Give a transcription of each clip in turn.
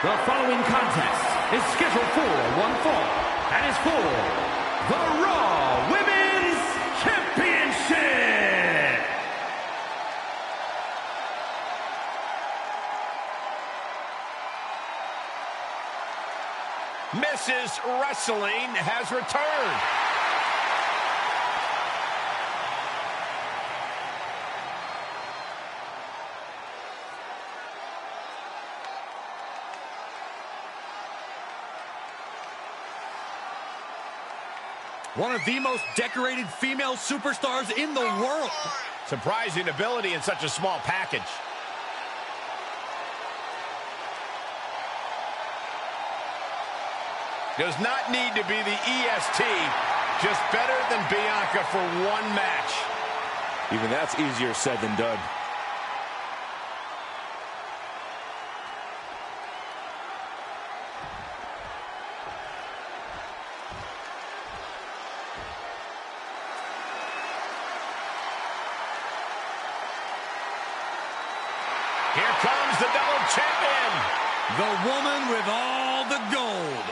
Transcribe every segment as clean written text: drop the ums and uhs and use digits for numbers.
The following contest is scheduled for one fall and is for the Raw Women's Championship. Mrs. Wrestling has returned. One of the most decorated female superstars in the world. Surprising ability in such a small package. Does not need to be the EST, just better than Bianca for one match. Even that's easier said than done. Here comes the double champion. The woman with all the gold.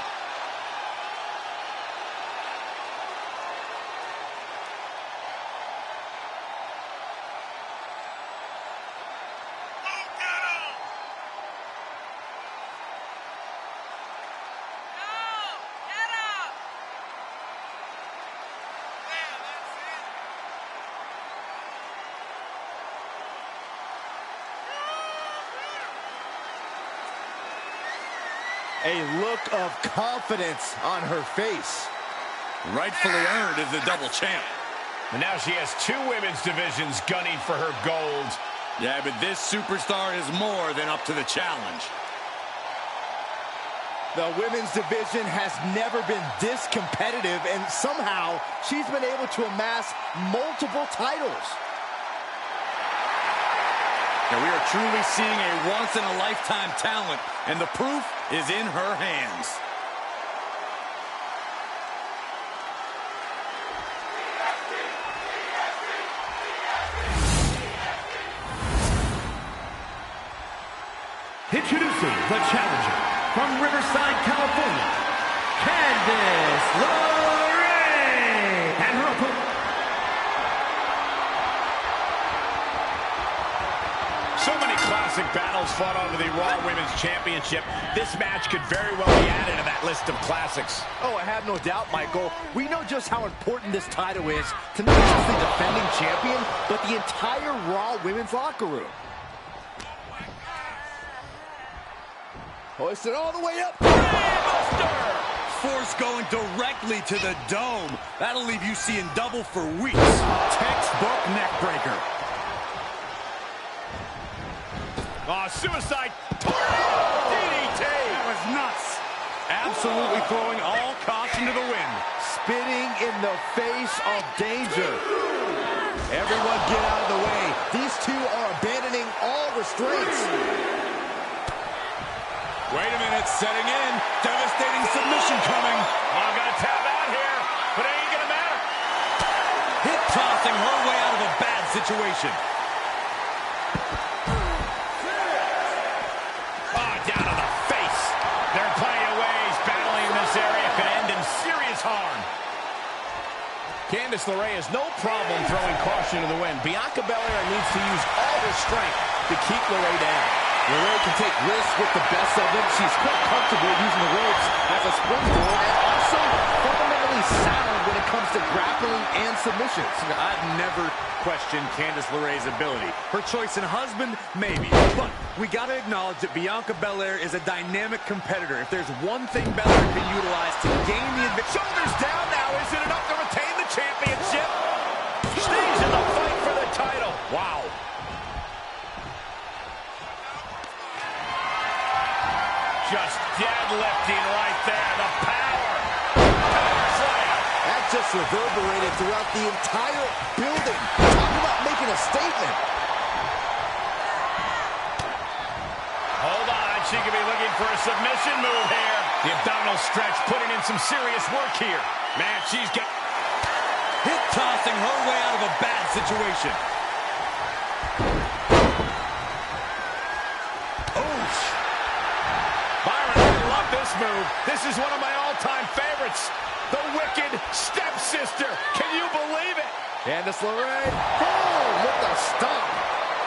A look of confidence on her face. Rightfully earned as the double champ. And now she has two women's divisions gunning for her gold. Yeah, but this superstar is more than up to the challenge. The women's division has never been this competitive, and somehow she's been able to amass multiple titles. Now we are truly seeing a once-in-a-lifetime talent, and the proof is in her hands. Introducing the challenger from Riverside, California, Candice LeRae, and her opponent. So many classic battles fought over the Raw Women's Championship. This match could very well be added to that list of classics. Oh, I have no doubt, Michael. We know just how important this title is to not just the defending champion, but the entire Raw Women's locker room. Hoisted all the way up. Force going directly to the dome. That'll leave you seeing double for weeks. Textbook neckbreaker. Oh, suicide. DDT. That was nuts. Absolutely throwing all caution to the wind. Spitting in the face of danger. Everyone get out of the way. These two are abandoning all restraints. Wait a minute, setting in. Devastating submission coming. Oh, I'm going to tap out here, but it ain't going to matter. Hip tossing her way out of a bad situation. Oh, down to the face. There are plenty of ways battling in this area could end in serious harm. Candice LeRae has no problem throwing caution to the wind. Bianca Belair needs to use all her strength to keep LeRae down. LeRae can take risks with the best of them. She's quite comfortable using the ropes as a springboard and also fundamentally sound when it comes to grappling and submissions. I've never questioned Candice LeRae's ability. Her choice in husband, maybe. But we got to acknowledge that Bianca Belair is a dynamic competitor. If there's one thing Belair can utilize to gain the advantage. Shoulders down now. Is it enough to retain the championship? Stays in the fight for the title. Wow. Just deadlifting right there. The power. Power slam. That just reverberated throughout the entire building. Talk about making a statement. Hold on. She could be looking for a submission move here. The abdominal stretch putting in some serious work here. Man, she's got... Hip tossing her way out of a bad situation. By move. This is one of my all-time favorites. The Wicked Stepsister. Can you believe it? Candice LeRae. Boom! With the stomp.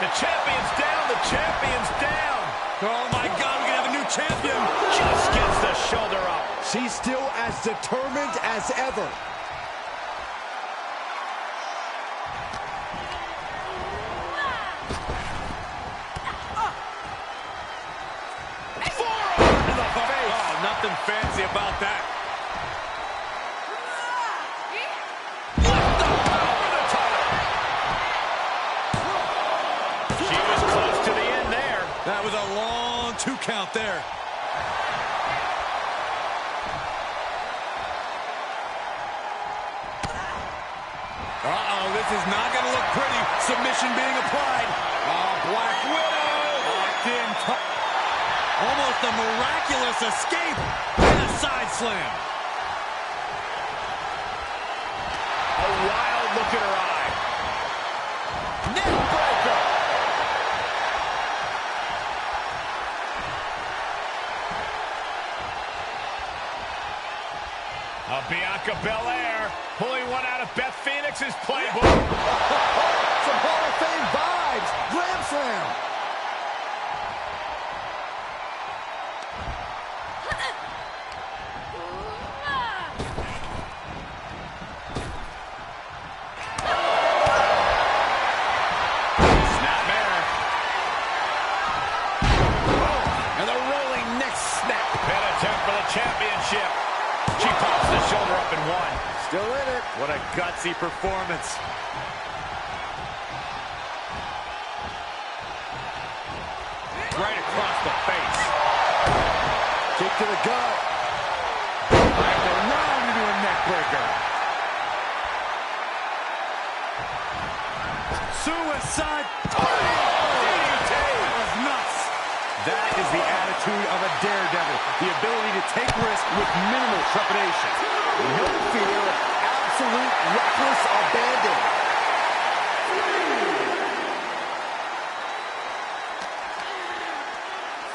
The champion's down. The champion's down. Oh, my God. We're going to have a new champion. Just gets the shoulder up. She's still as determined as ever. Nothing fancy about that. She was close to the end there. That was a long 2 count there. Uh-oh, this is not going to look pretty. Submission being applied. Oh, Black Widow. Locked in. Almost a miraculous escape and a side slam. A wild look in her eye. Neck breaker. Bianca Belair pulling one out of Beth Phoenix's playbook. Some Hall of Fame vibes. Glam slam. Championship. She pops the shoulder up and won. Still in it. What a gutsy performance. Right across the face. Kick to the gut. Back around into a neck breaker. Suicide. DDT. That was nuts. That is the attitude of a daredevil. The ability to take risks with minimal trepidation. No fear, absolute reckless abandon.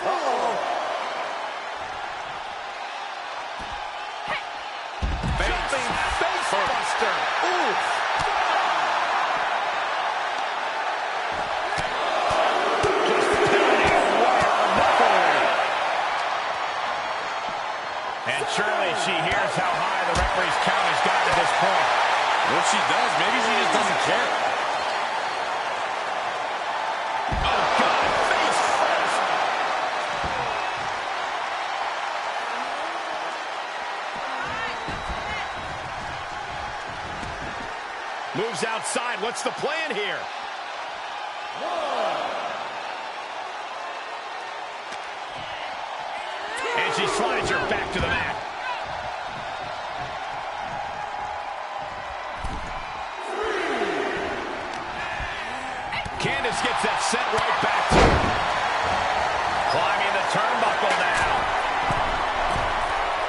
Uh-oh. Face buster. Ooh. And surely she hears how high the referee's count has gotten at this point. If she does, maybe she just doesn't care. Oh, God, face first. Moves outside. What's the plan here? And she slides her back to the mat. Candice gets that set right back to her. Climbing the turnbuckle now.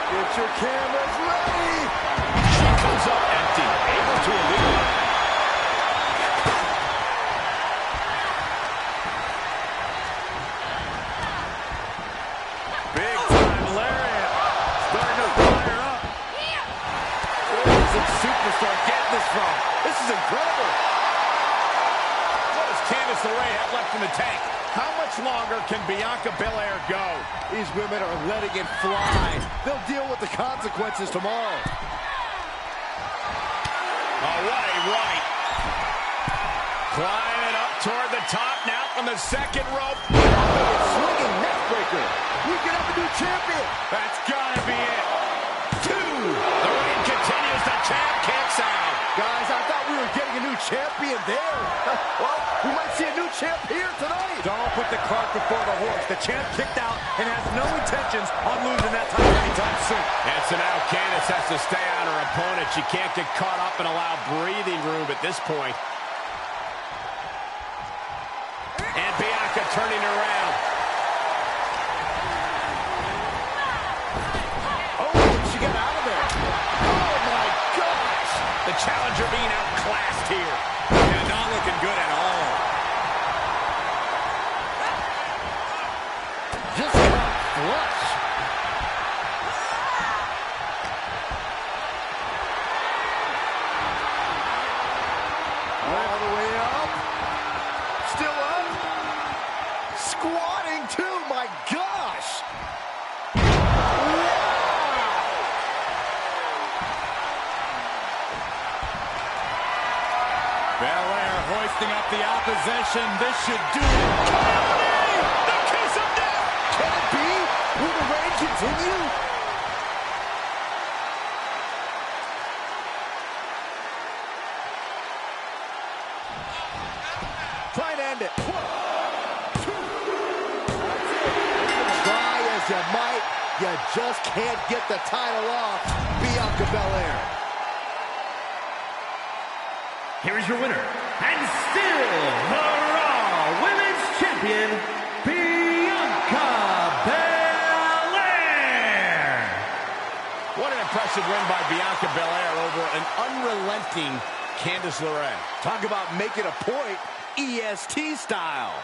Get your cameras ready. She comes up empty, able to elude it. Superstar getting this from. This is incredible. What does Candice LeRae have left in the tank? How much longer can Bianca Belair go? These women are letting it fly. They'll deal with the consequences tomorrow. Oh, what a right. Climbing up toward the top now from the second rope. Swinging neck breaker. We can have a new champion. That's gotta be it. 2. The reign continues. The champ kicks out. Guys, I thought we were getting a new champion there. Well, we might see a new champ here tonight. Don't put the cart before the horse. The champ kicked out and has no intentions on losing that title anytime soon. And so now Candice has to stay on her opponent. She can't get caught up and allow breathing room at this point. And Bianca turning around. The challenger being outclassed here. Yeah, not looking good at all. Just got flush. mixing up the opposition. This should do it. Cody! The kiss of death! Can it be? Will the reign continue? Try and end it. 1, 2. Try as you might, you just can't get the title off Bianca Belair. Here is your winner, and still the Raw Women's Champion, Bianca Belair. What an impressive win by Bianca Belair over an unrelenting Candice LeRae. Talk about making a point, EST style.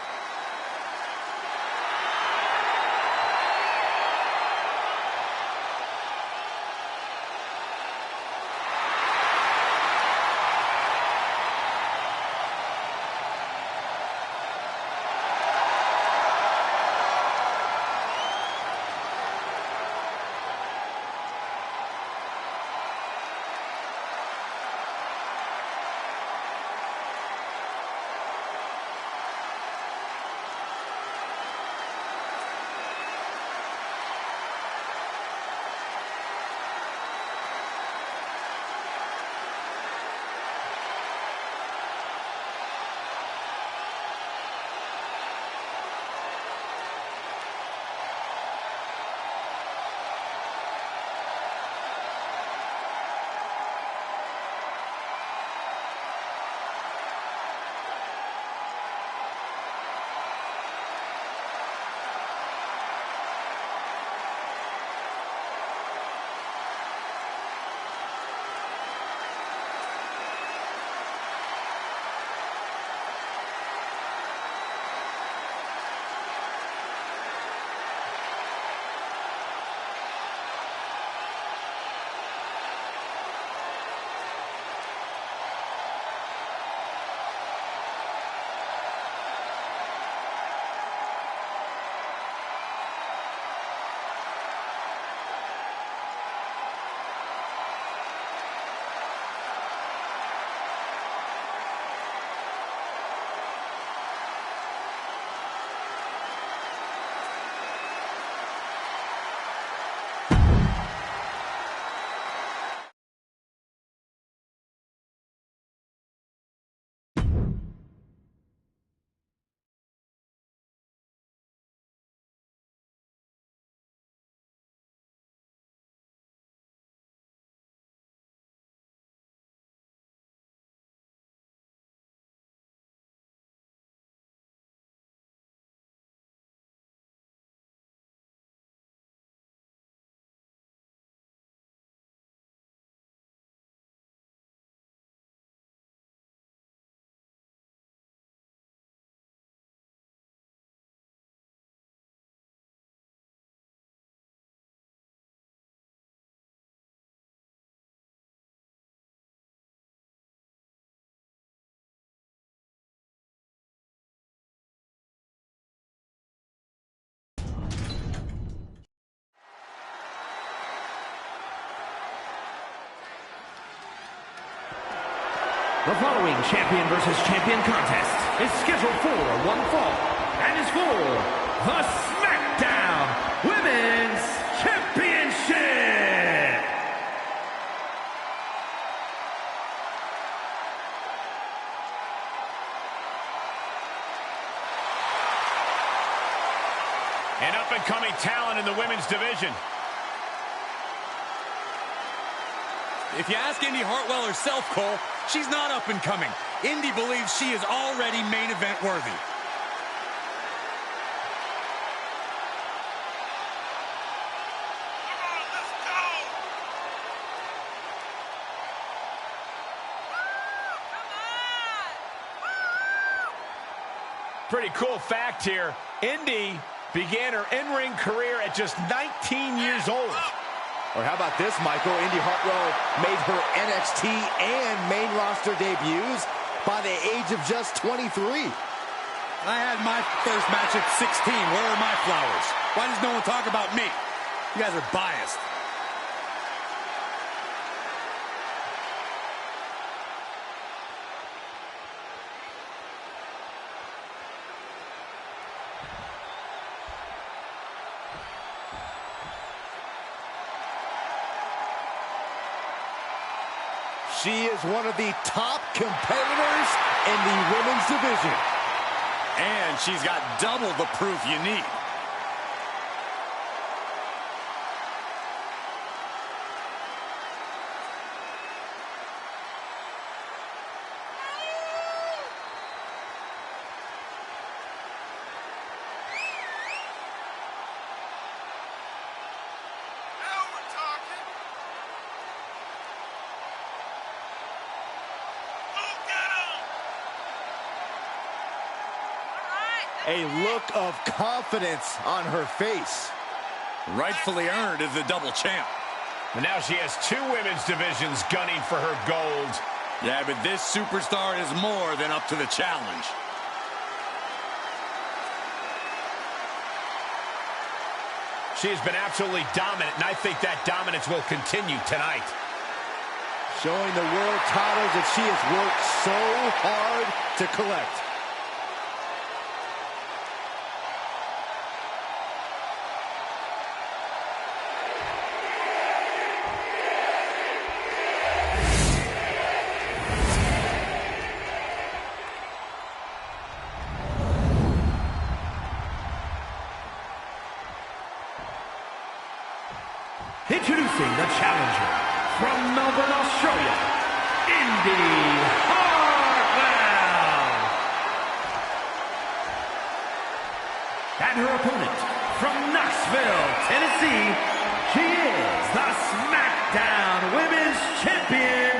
The following champion versus champion contest is scheduled for one fall and is for the SmackDown Women's Championship. An up-and-coming talent in the women's division. If you ask Indy Hartwell herself, Cole, she's not up and coming. Indy believes she is already main event worthy. Pretty cool fact here. Indy began her in-ring career at just 19 years old. Or how about this, Michael? Indy Hartwell made her NXT and main roster debuts by the age of just 23. I had my first match at 16. Where are my flowers? Why does no one talk about me? You guys are biased. She is one of the top competitors in the women's division. And she's got double the proof you need. A look of confidence on her face. Rightfully earned as the double champ. And now she has two women's divisions gunning for her gold. Yeah, but this superstar is more than up to the challenge. She has been absolutely dominant, and I think that dominance will continue tonight. Showing the world titles that she has worked so hard to collect. Introducing the challenger from Melbourne, Australia, Indi Hartwell. And her opponent from Knoxville, Tennessee, she is the SmackDown Women's Champion,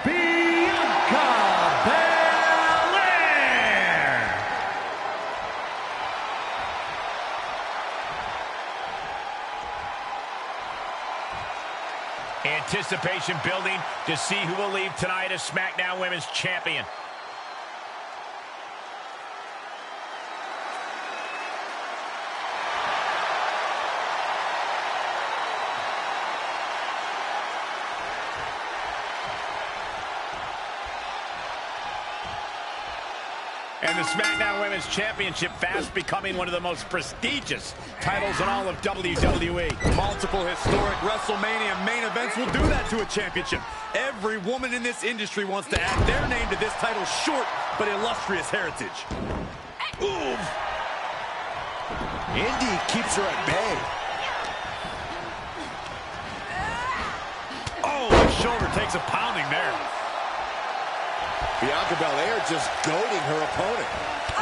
Bianca Belair. Anticipation building to see who will leave tonight as SmackDown Women's Champion. And the SmackDown Women's Championship fast becoming one of the most prestigious titles in all of WWE. Multiple historic WrestleMania main events will do that to a championship. Every woman in this industry wants to add their name to this title's short but illustrious heritage. Ooh. Indi keeps her at bay. Oh, the shoulder takes a pounding there. Bianca Belair just goading her opponent.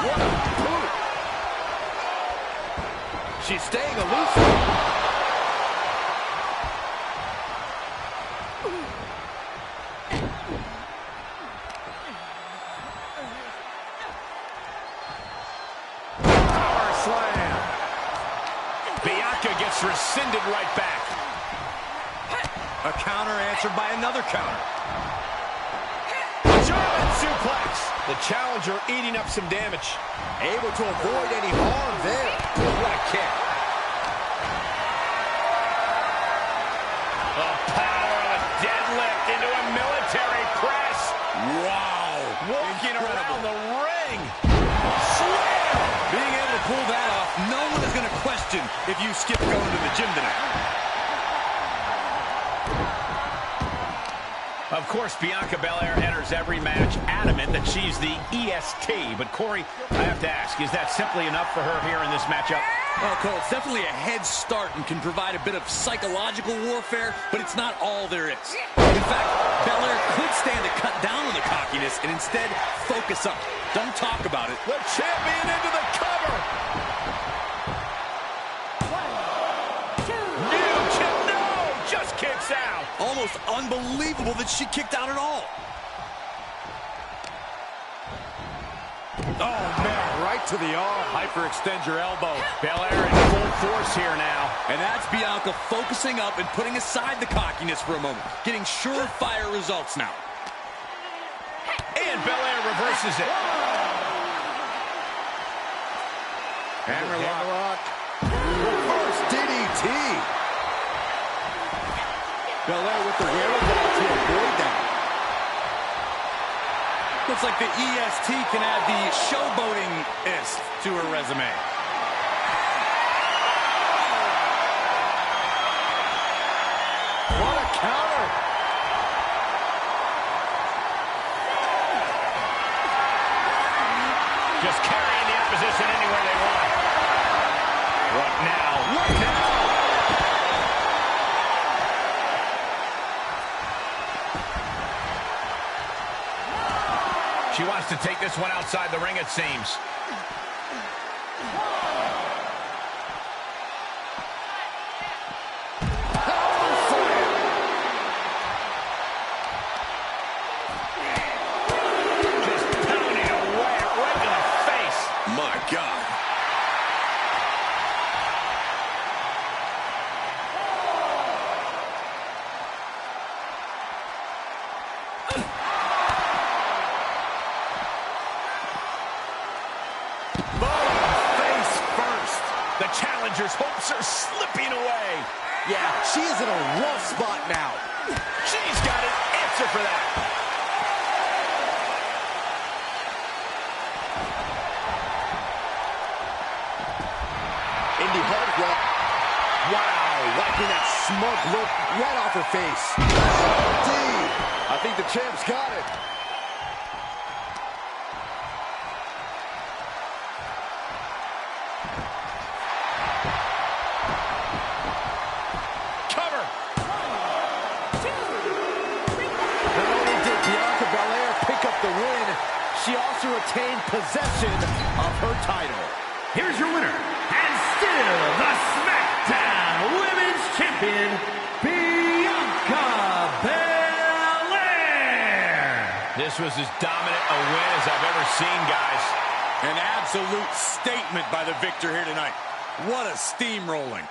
What a boot! She's staying elusive. Power slam. Bianca gets rescinded right back. A counter answered by another counter. German suplex. The challenger eating up some damage. Able to avoid any harm there. What a kick. The power of a deadlift into a military press. Wow. Walking around the ring. Slam. Being able to pull that off, no one is going to question if you skip going to the gym tonight. Of course, Bianca Belair enters every match adamant that she's the EST. But, Corey, I have to ask, is that simply enough for her here in this matchup? Well, Cole, it's definitely a head start and can provide a bit of psychological warfare, but it's not all there is. In fact, Belair could stand to cut down on the cockiness and instead focus up. Don't talk about it. The champion into the cover. Just kicks out. Almost unbelievable that she kicked out at all. Oh, man, right to the arm. Hyperextend your elbow. Belair in full force here now. And that's Bianca focusing up and putting aside the cockiness for a moment. Getting surefire results now. And Belair reverses it. Hammerlock. Reverse DDT. Belair with the wherewithal to avoid that. Looks like the EST can add the showboating-ist to her resume. What a counter. wants to take this one outside the ring, it seems. The challenger's hopes are slipping away. Yeah, she is in a rough spot now. She's got an answer for that. Indy Hartwell. Wow, wiping that smug look right off her face. I think the champ's got it. She also retained possession of her title. Here's your winner, and still the SmackDown Women's Champion, Bianca Belair. This was as dominant a win as I've ever seen, guys. An absolute statement by the victor here tonight. What a steamrolling.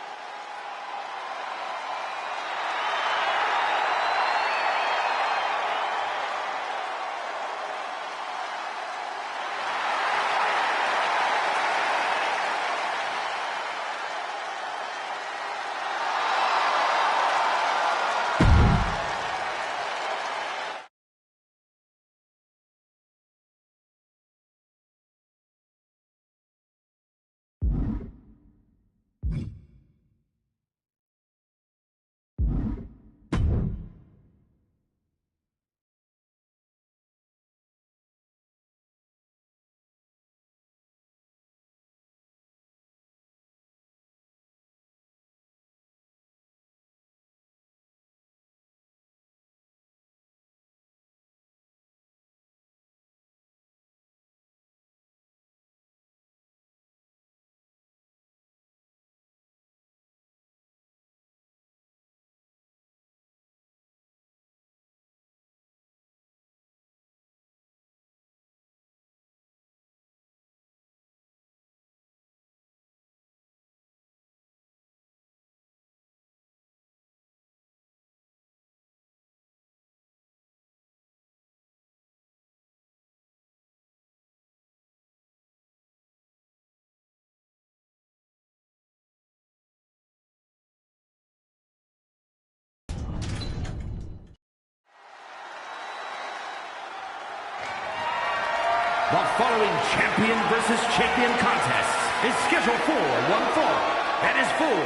The following champion versus champion contest is scheduled for one fall and is for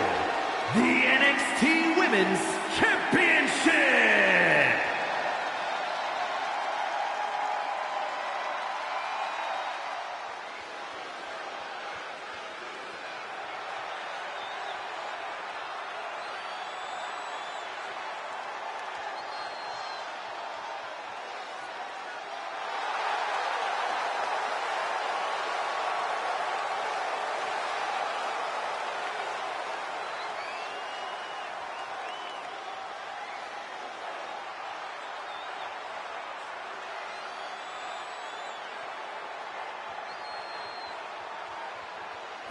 the NXT Women's Championship.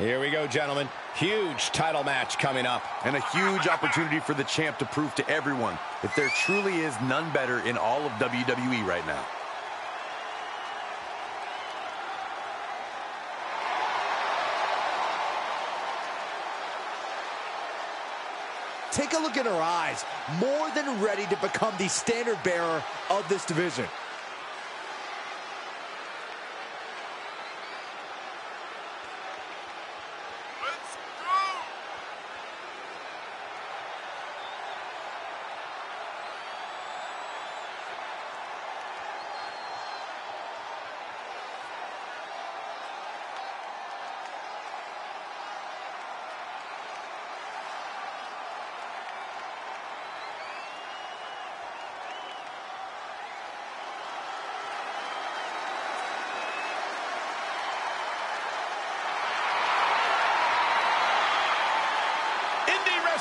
Here we go, gentlemen. Huge title match coming up. And a huge opportunity for the champ to prove to everyone that there truly is none better in all of WWE right now. Take a look at her eyes. More than ready to become the standard bearer of this division.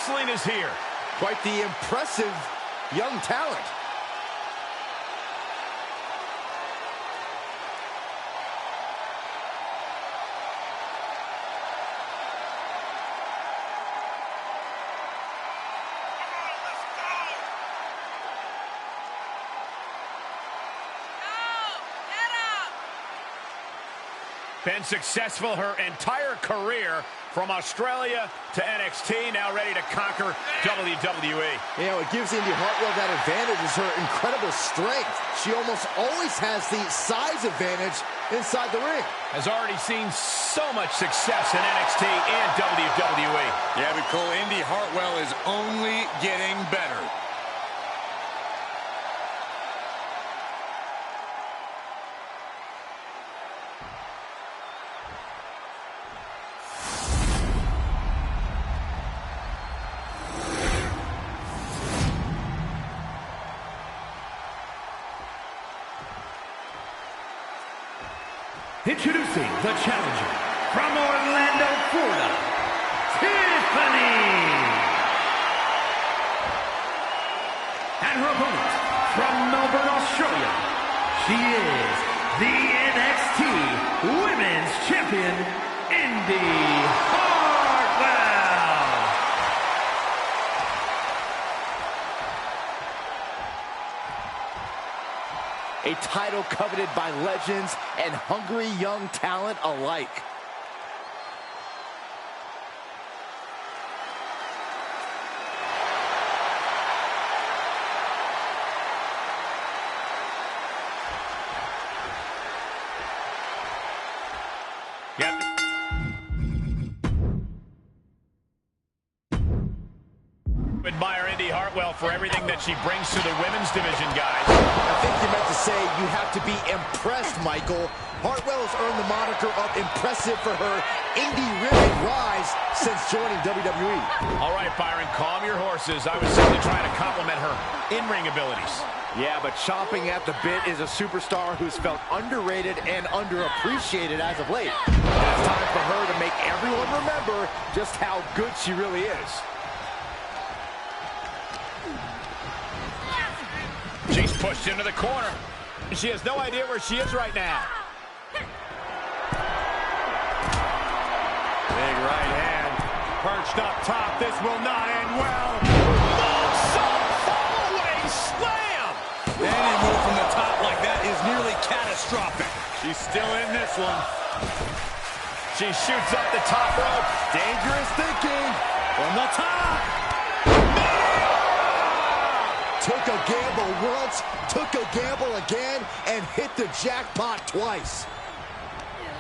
wrestling is here. Quite the impressive young talent. Been successful her entire career from Australia to NXT, now ready to conquer WWE. You know, it gives Indi Hartwell that advantage is her incredible strength. She almost always has the size advantage inside the ring. Has already seen so much success in NXT and WWE. Yeah, but Cole, Indi Hartwell is only getting better. Introducing the challenger from Orlando, Florida, Tiffany. And her opponent from Melbourne, Australia, she is the NXT Women's Champion, Indi Hartwell. A title coveted by legends and hungry young talent alike. Yep. Admire Indi Hartwell for everything that she brings to the women's division, guys. I think you meant to say you have to be impressed, Michael. Hartwell has earned the moniker of impressive for her indie ribbon rise since joining WWE. All right, Byron, calm your horses. I was simply trying to compliment her in-ring abilities. Yeah, but chomping at the bit is a superstar who's felt underrated and underappreciated as of late. It's time for her to make everyone remember just how good she really is. She's pushed into the corner. She has no idea where she is right now. Big right hand. Perched up top. This will not end well. Moonsault fall-away slam! Any move from the top like that is nearly catastrophic. She's still in this one. She shoots up the top rope. Dangerous thinking. From the top. Took a gamble once, took a gamble again, and hit the jackpot twice.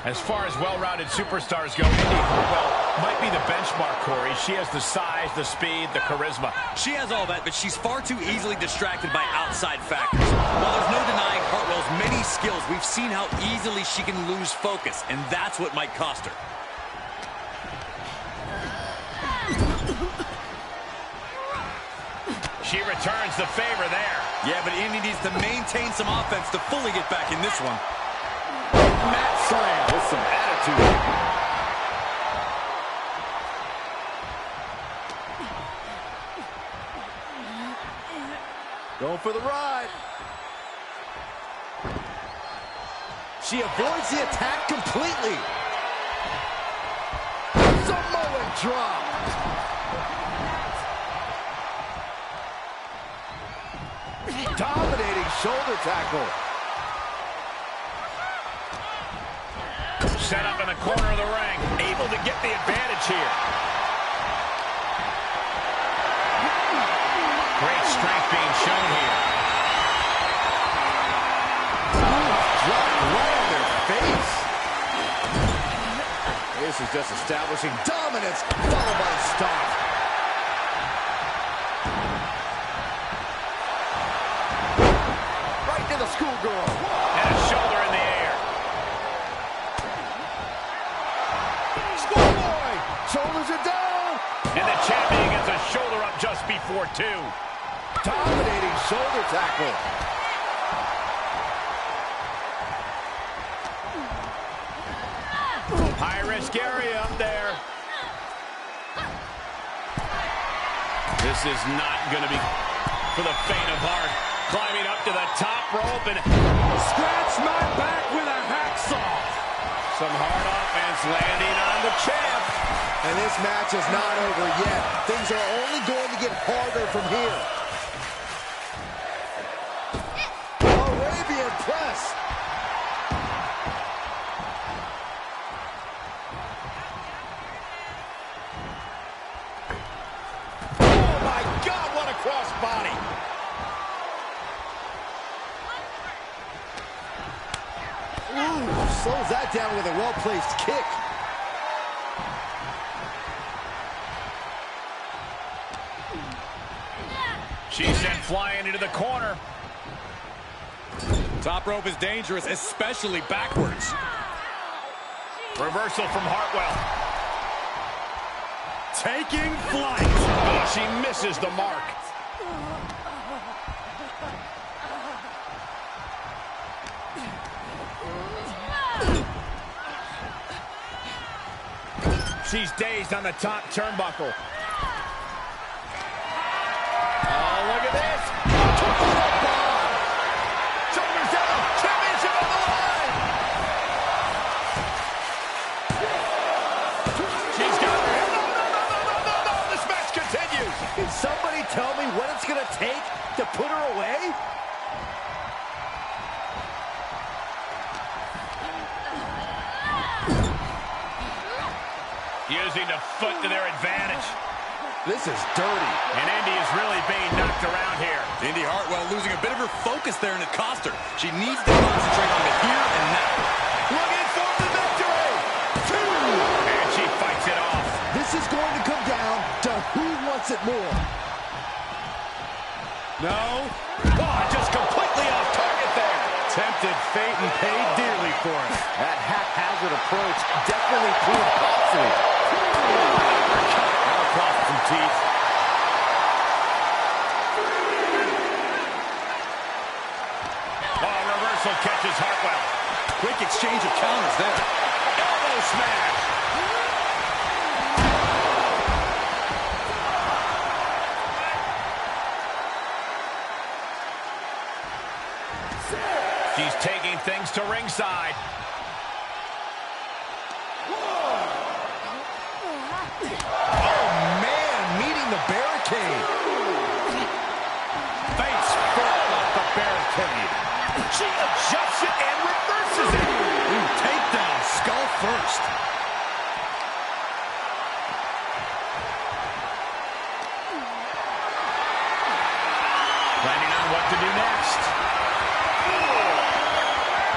As far as well-rounded superstars go, Indi Hartwell might be the benchmark, Corey. She has the size, the speed, the charisma. She has all that, but she's far too easily distracted by outside factors. While there's no denying Hartwell's many skills, we've seen how easily she can lose focus, and that's what might cost her. She returns the favor there. Yeah, but Indi needs to maintain some offense to fully get back in this one. Mat slam with some attitude. Going for the ride. She avoids the attack completely. Samoan drop. Dominating shoulder tackle. Set up in the corner of the ring. Able to get the advantage here. Great strength being shown here. Drop right on their face. This is just establishing dominance, followed by a stop. Right to the schoolgirl. And a shoulder in the air. Schoolboy! Shoulders are down! And the champion gets a shoulder up just before 2. Dominating shoulder tackle. High risk area up there. This is not going to be for the faint of heart. Climbing up to the top rope and Scratch my back with a hacksaw. some hard offense landing on the champ. And this match is not over yet. Things are only going to get harder from here. Arabian press. Oh my God, what a crossbody. Ooh, slows that down with a well-placed kick. She's sent flying into the corner. Top rope is dangerous, especially backwards. Reversal from Hartwell. Taking flight. Oh, she misses the mark. She's dazed on the top turnbuckle. Oh, look at this. Shoulders down. Championship on the line. She's got her. No. This match continues. Can somebody tell me what it's going to take to put her away? Using the foot to their advantage. This is dirty. And Indy is really being knocked around here. Indy Hartwell losing a bit of her focus there, and it cost her. She needs to concentrate on the here and now. Looking for the victory. 2. And she fights it off. This is going to come down to who wants it more. No. Oh, just completely off target there. Tempted fate and paid dearly for it. That haphazard approach definitely proved costly. Now across some teeth. Oh, reversal catches Hartwell. Quick exchange of counters there. Elbow smash. She's taking things to ringside. Oh, man, meeting the barricade. Face first off the barricade. She adjusts it and reverses it. Ooh, takedown, skull first. Planning on what to do next.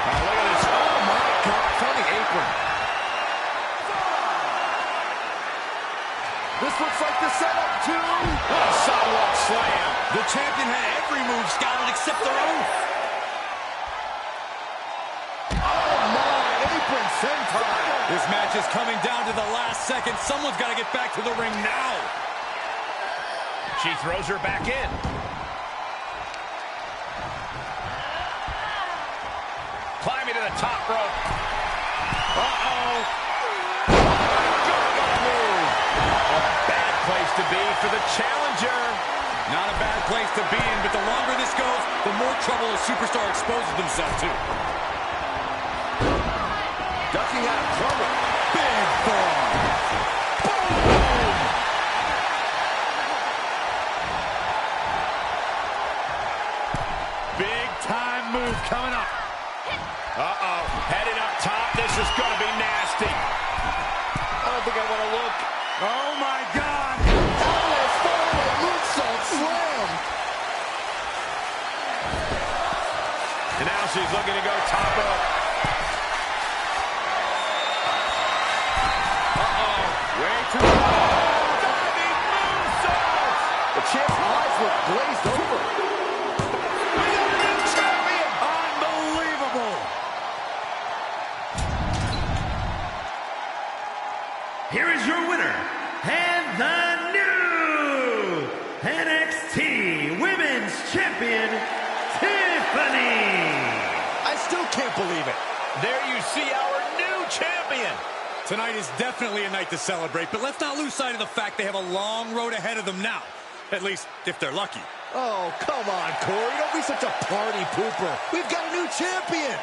Oh, look at this. Oh, my God, from the apron. This looks like the setup, too. What a sidewalk slam. The champion had every move scouted except their own. Oh, my, apron senton. This match is coming down to the last second. Someone's got to get back to the ring now. She throws her back in. Climbing to the top rope. Uh-oh. A bad place to be for the challenger. Not a bad place to be in, but the longer this goes, the more trouble a superstar exposes themselves to. Ducking out of trouble. Big bomb. Big time move coming up. Uh-oh. Heading up top. This is going to be nasty. I don't think I want to look. Oh, my God. Alice forward moonsault slam. And now she's looking to go top rope. Uh-oh. Way too low. Diving moonsault. The champ's eyes look glazed over. We got a new champion. Unbelievable. Here is your winner, and the new NXT Women's Champion, Tiffany. I still can't believe it. There you see our new champion. Tonight is definitely a night to celebrate, but let's not lose sight of the fact they have a long road ahead of them now. At least, if they're lucky. Oh, come on, Corey. Don't be such a party pooper. We've got a new champion.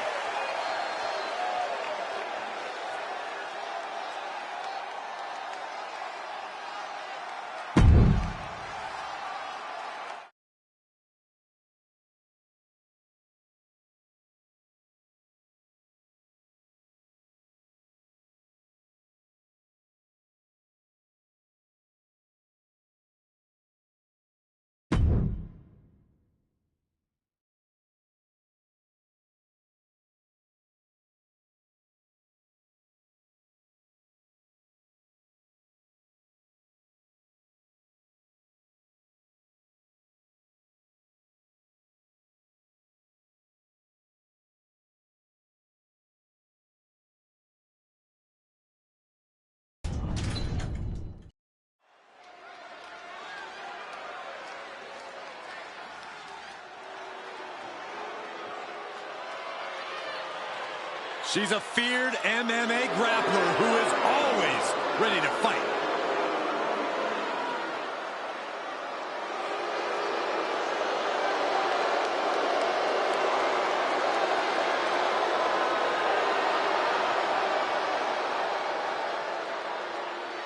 She's a feared MMA grappler who is always ready to fight.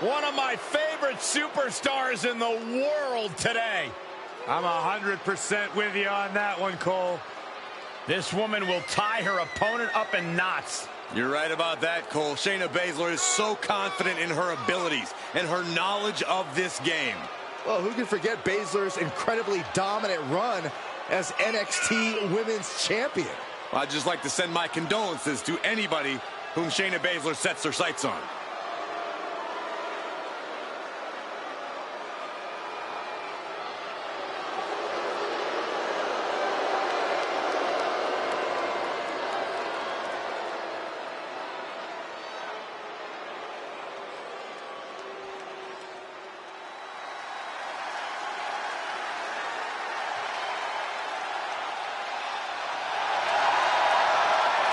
One of my favorite superstars in the world today. I'm 100% with you on that one, Cole. This woman will tie her opponent up in knots. You're right about that, Cole. Shayna Baszler is so confident in her abilities and her knowledge of this game. Well, who can forget Baszler's incredibly dominant run as NXT Women's Champion? I'd just like to send my condolences to anybody whom Shayna Baszler sets her sights on.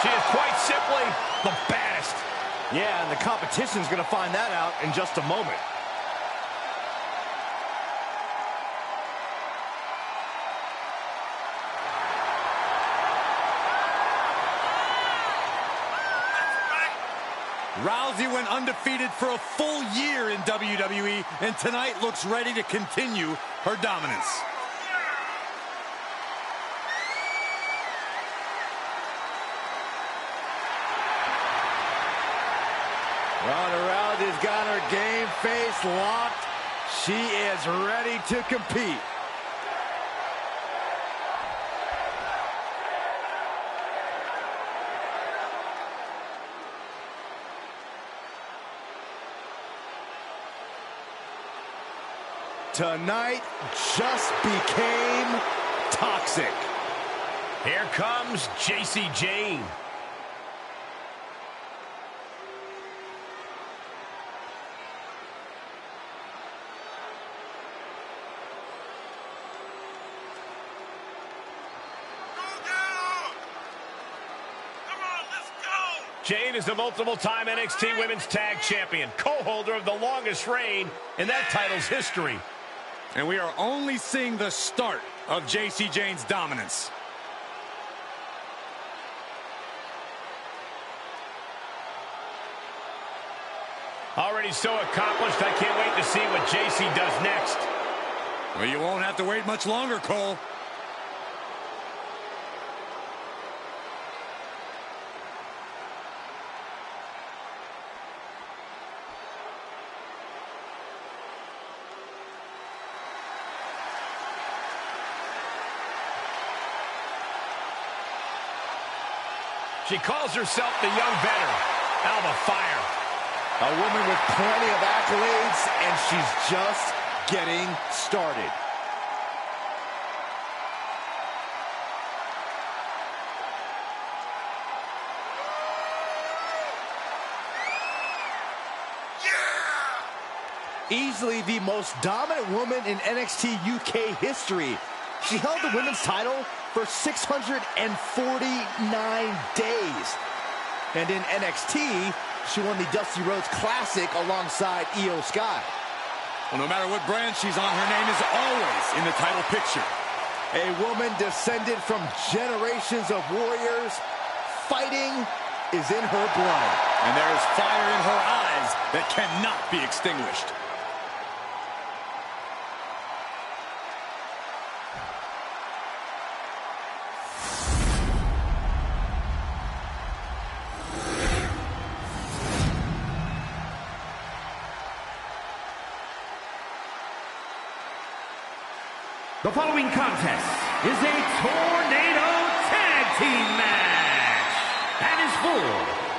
She is quite simply the baddest. Yeah, and the competition's going to find that out in just a moment. Rousey went undefeated for a full year in WWE, and tonight looks ready to continue her dominance. Ronda Rousey's got her game face locked. She is ready to compete. Tonight just became toxic. Here comes Jacy Jayne. Jayne is the multiple-time NXT Women's Tag Champion, co-holder of the longest reign in that title's history. And we are only seeing the start of Jacy Jayne's dominance. Already so accomplished, I can't wait to see what Jacy does next. Well, you won't have to wait much longer, Cole. She calls herself the young veteran, Alba Fire. A woman with plenty of accolades, and she's just getting started. Easily the most dominant woman in NXT UK history. She held the women's title for 649 days. And in NXT, she won the Dusty Rhodes Classic alongside Io Sky. Well, no matter what brand she's on, her name is always in the title picture. A woman descended from generations of warriors. Fighting is in her blood. And there is fire in her eyes that cannot be extinguished. The following contest is a Tornado Tag Team match and is for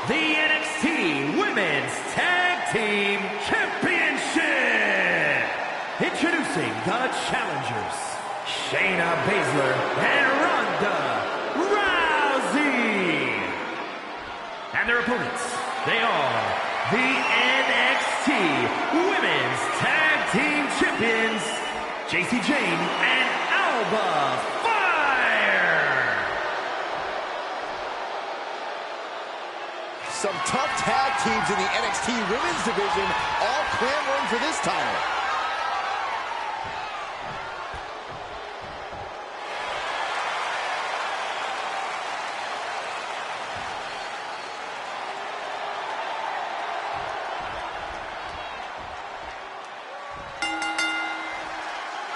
the NXT Women's Tag Team Championship. Introducing the challengers, Shayna Baszler and Ronda Rousey. And their opponents, they are the NXT Women's Tag Team Champions, Jacy Jayne and Alba Fire. Some tough tag teams in the NXT Women's Division, all clamoring for this title.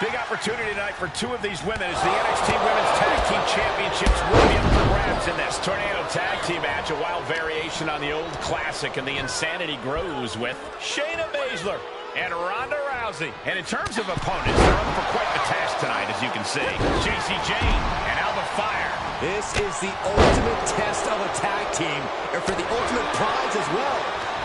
Big opportunity tonight for two of these women as the NXT Women's Tag Team Championships will be up for grabs in this Tornado Tag Team match. A wild variation on the old classic, and the insanity grows with Shayna Baszler and Ronda Rousey. And in terms of opponents, they're up for quite the task tonight, as you can see. Jacy Jayne and Alba Fire. This is the ultimate test of a tag team, and for the ultimate prize as well.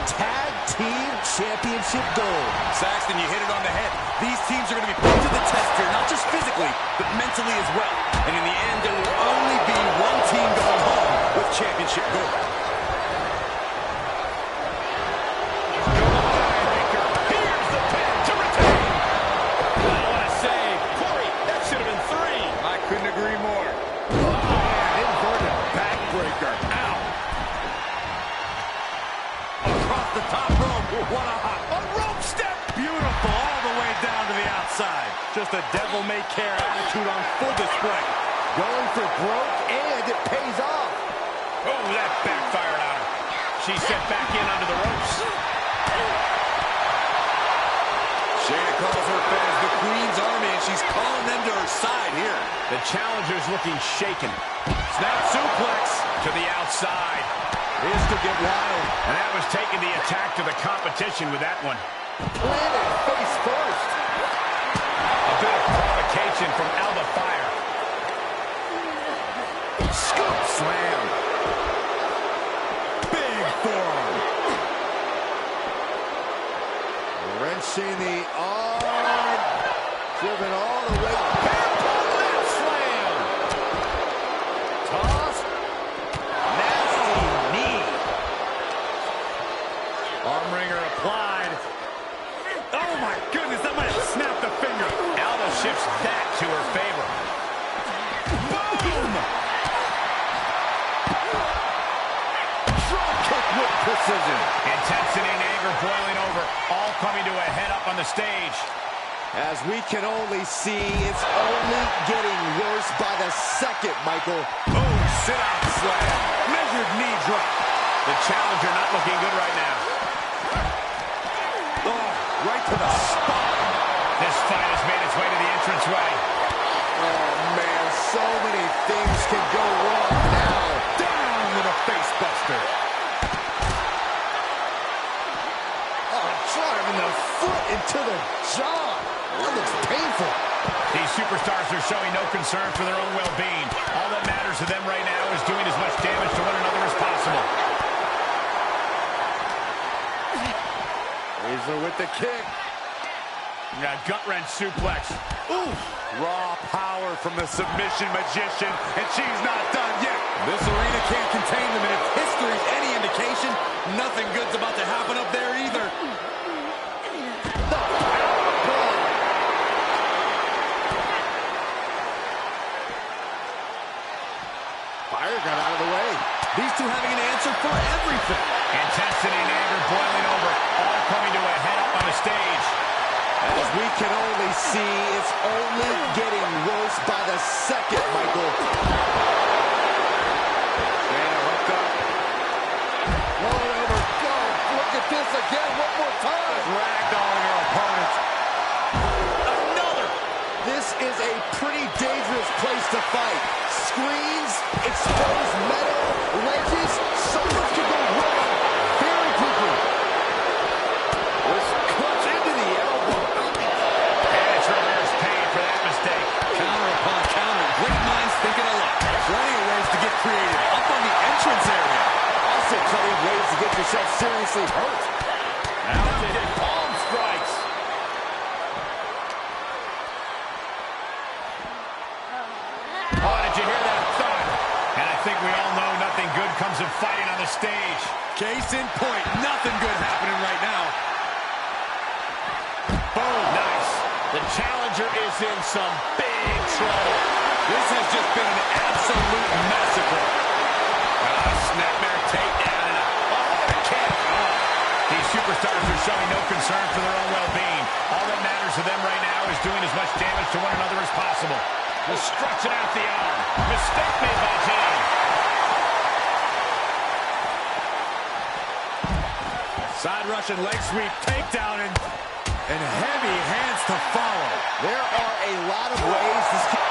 Tag Team Championship gold. Saxton, you hit it on the head. These teams are going to be put to the test here, not just physically, but mentally as well. And in the end, there will only be one team going home with championship gold. Here's the pin to retain. I want to say, Corey, that should have been 3. I couldn't agree more. Man, inverted backbreaker. Ow. Across the top rope. What a hot. A rope step. Beautiful all the way down to the outside. Just a devil-may-care attitude on full display. Going for broke, and it pays off. Oh, that backfired on her. She's sent back in under the ropes. Shayna calls her fans the Queen's Army, and she's calling them to her side here. The challenger's looking shaken. Snap suplex To the outside. is to get wild. And that was taking the attack to the competition with that one. Planted face first. A bit of provocation from Alba Fire. Scoop slam. Big forearm. Wrenching the arm. Driven all the way. Hairpin left slam. Toss. Nasty knee. Arm wringer applied. Oh my goodness, that might have snapped a finger. Alba shifts that to her favor. Boom! Drop kick with precision. Intensity and anger boiling over, all coming to a head up on the stage. As we can only see, it's only getting worse by the second, Michael. Oh, sit-out slam. Measured knee drop. The challenger not looking good right now. Oh, right to the spine. This fight has made its way to the entranceway. Oh, man, so many things can go wrong now. Down with a face buster. Oh, driving the foot into the jaw. That looks painful. These superstars are showing no concern for their own well-being. All that matters to them right now is doing as much damage to one another as possible. Baszler with the kick. A gut-wrench suplex. Ooh, raw power from the submission magician, and she's not done yet. This arena can't contain them, and if history's any indication, nothing good's about to happen up there either. Fire got out of the way. These two having an answer for everything. Intensity and anger boiling over, all coming to a head up on the stage. As we can only see, it's only getting worse by the second, Michael. And hooked up. Rolling over. Go. Look at this again. One more time. Ragdolling her opponent. Another. This is a pretty dangerous place to fight. Screens, exposed metal, ledges. So much can go wrong very quickly. This cuts into the elbow. And it's reverse pain for that mistake. Counter upon counter. Great minds thinking alike. Plenty of ways to get creative. Up on the entrance area. Also plenty of ways to get yourself seriously hurt. Mounted palm strikes. Oh, did you hear that thud? And I think we all know nothing good comes of fighting on the stage. Case in point. Nothing good happening right now. Boom, nice. The challenger is in some big trouble. This has just been an absolute massacre. Snapmare takedown and a kick. These superstars are showing no concern for their own well-being. All that matters to them right now is doing as much damage to one another as possible. Just stretching out the arm. Mistake made by Jane. Side Russian leg sweep, takedown, and heavy hands to follow. There are a lot of ways this can...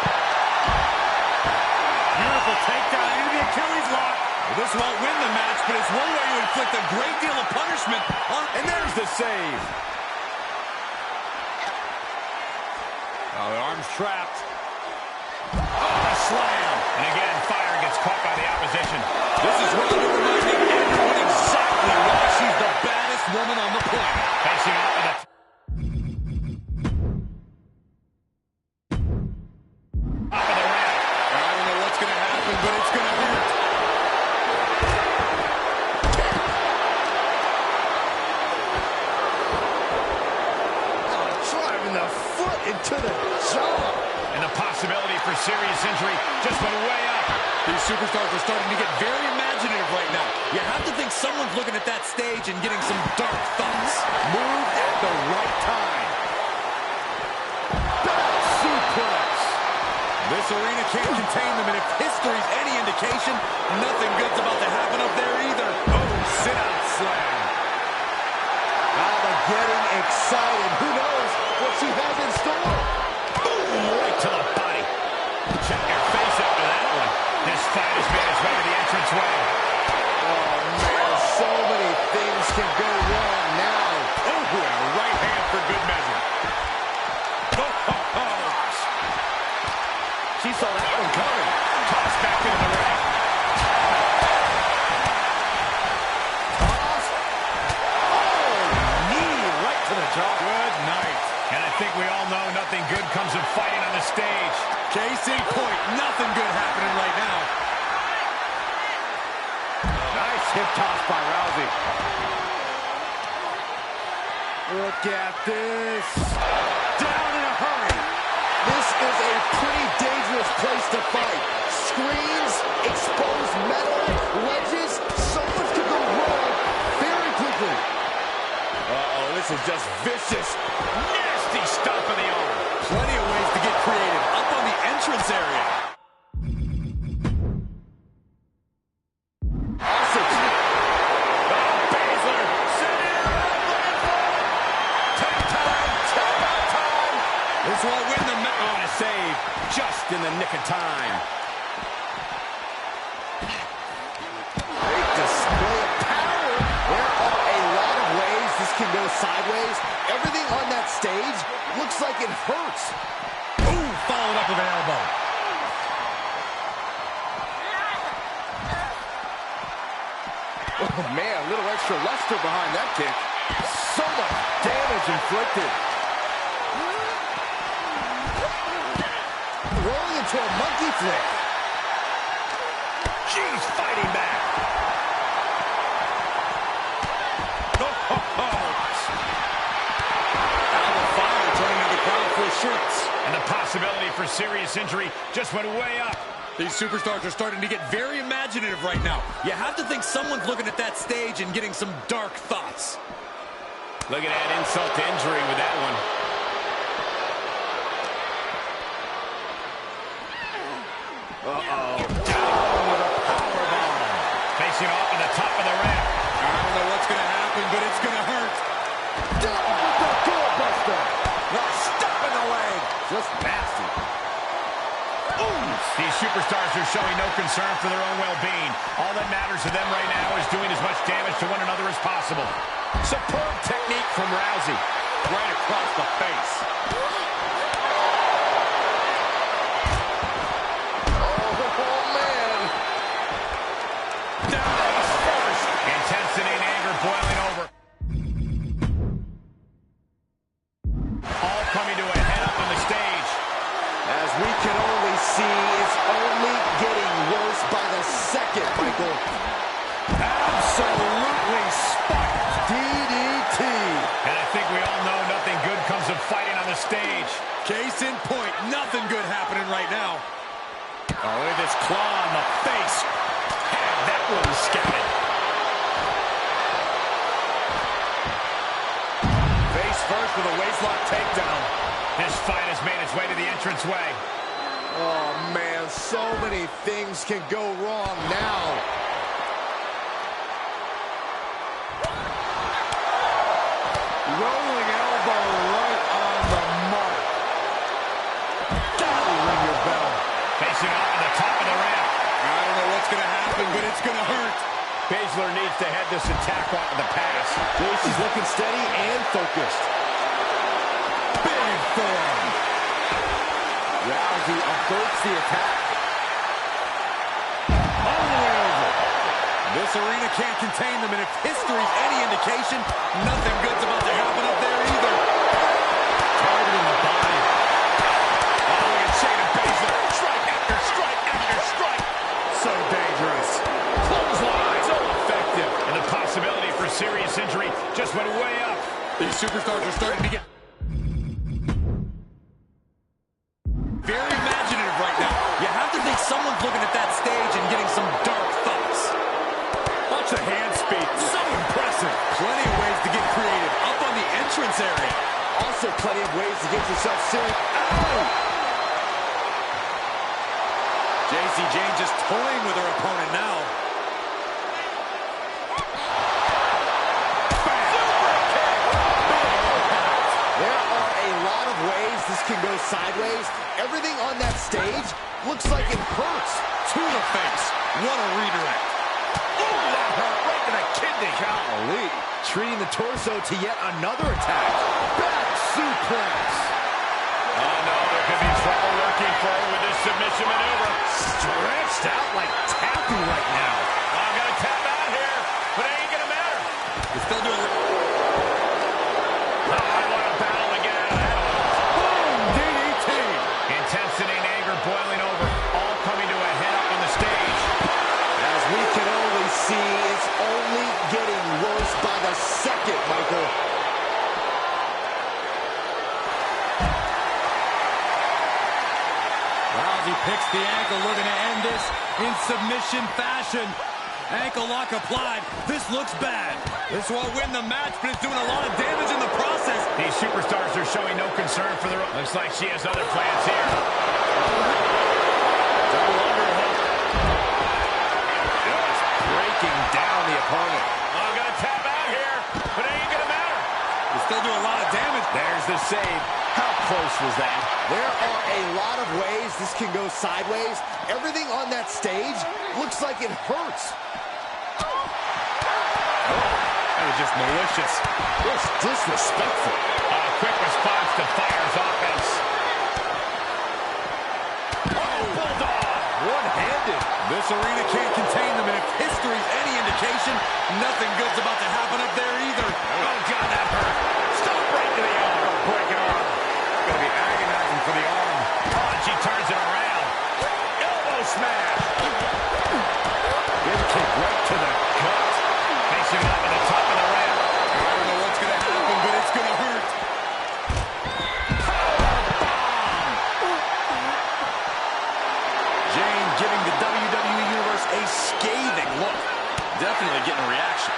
Beautiful takedown into the Achilles lock. Well, this won't win the match, but it's one way to inflict a great deal of punishment on... And there's the save. Oh, the arm's trapped. Oh, a slam. And again, fire gets caught by the opposition. This is Ronda reminding everyone exactly why she's the baddest woman on the planet. Facing off with a... Top of the ramp. I don't know what's going to happen, but it's going to hurt. Driving the foot into the jaw. And the possibility for serious injury just went way up. These superstars are starting to get very imaginative right now. You have to think someone's looking at that stage and getting some dark thoughts. Moved at the right time. Back suplex. This arena can't contain them, and if history's any indication, nothing good's about to happen up there either. Oh, sit-out slam. Alba getting excited. Who knows what she has in store? Right to the body. Check your face after that one. This fight has made its way to the entranceway. Oh, man, so many things can go wrong now. Oh, and a right hand for good measure. She saw that one coming. Tossed back into the ring. Toss. Oh, knee right to the jaw. Good night. And I think we all know nothing good comes of fighting on the stage. Case in point, nothing good happening right now. Nice hip toss by Rousey. Look at this. Down in a hurry. This is a pretty dangerous place to fight. Screens, exposed metal, ledges, so much can go wrong very quickly. Uh-oh, this is just vicious. Nasty stomp of the arm. Plenty of ways to get creative. Up on the entrance area. Awesome. Baszler. Tap time. This won't win the match. On a save. Just in the nick of time. Great display of power. There are a lot of ways this can go sideways. Everything on that stage looks like it hurts. Ooh, followed up with an elbow. Oh, man, a little extra luster behind that kick. So much damage inflicted. Rolling into a monkey flip. She's fighting back. Alba Fire turning to the crowd for shirts. And the possibility for serious injury just went way up. These superstars are starting to get very imaginative right now. You have to think someone's looking at that stage and getting some dark thoughts. Look at that insult to injury with that one. just nasty. Ooh. These superstars are showing no concern for their own well-being. All that matters to them right now is doing as much damage to one another as possible. Superb technique from Rousey. Right across the face. Oh, man. Down first. Intensity and anger boiling over. All coming to a head up on the stage. As we can only see, it's only getting worse by the second, Michael. Absolutely spiked. DDT. And I think we all know nothing good comes of fighting on the stage. Case in point, nothing good happening right now. Oh, look at this claw on the face. Had that one scouted. Face first with a waistlock takedown. This fight has made its way to the entranceway. Oh, man, so many things can go wrong now. Rolling elbow right on the mark. That'll ring your bell. Facing off at the top of the ramp. I don't know what's going to happen, but it's going to hurt. Baszler needs to head this attack off of the pass. She's looking steady and focused. Big form. Rousey averts the attack. All the way over. This arena can't contain them, and if history's any indication, nothing good's about to happen up there either. Targeting the body. Oh, look at Shayna Baszler. Strike after strike after strike. So dangerous. Clothesline. So effective. And the possibility for serious injury just went way up. These superstars are starting to get very imaginative right now. You have to think someone's looking at that stage and getting some dark thoughts. Watch the hand speed. So impressive. Plenty of ways to get creative. Up on the entrance area. Also plenty of ways to get yourself serious. Ow! JC Jane just toying with her opponent now. There are a lot of ways this can go sideways. Everything on that stage looks like it hurts. To the face. What a redirect. Ooh, that hurt right to the kidney. Golly. Treating the torso to yet another attack. Back suplex. Oh, no, there could be trouble lurking for her with this submission maneuver. Stretched out like taffy right now. Oh, I'm going to tap out here, but it ain't going to matter. You're still doing it. Oh, I want to battle to get out of that. Boom! DDT. Intensity and anger boiling over, all coming to a head up on the stage. As we can only see, it's only getting worse by the second, Michael. Rousey picks the ankle, looking to end this in submission fashion. Ankle lock applied. This looks bad. This won't win the match, but it's doing a lot of damage in the process. These superstars are showing no concern for their... Looks like she has other plans here. Double underhook. Just breaking down the opponent. Oh, I'm going to tap out here, but it ain't going to matter. You still do a lot of damage. There's the save. How close was that? There are a lot of ways this can go sideways. Everything on that stage looks like it hurts. That was just malicious. Just disrespectful. A quick response to Fire's offense. Oh, bulldog. One-handed. This arena can't contain them, and if history's any indication, nothing good's about to happen up there either. Oh, God, that hurt. Stop right to the arm. Breaking arm. Gonna be agonizing for the arm. Oh, and she turns it around. Elbow smash. Big kick right to the gut. Facing up at the top of the ramp. I don't know what's gonna happen, but it's gonna hurt. Jane giving the WWE Universe a scathing look. Definitely getting a reaction.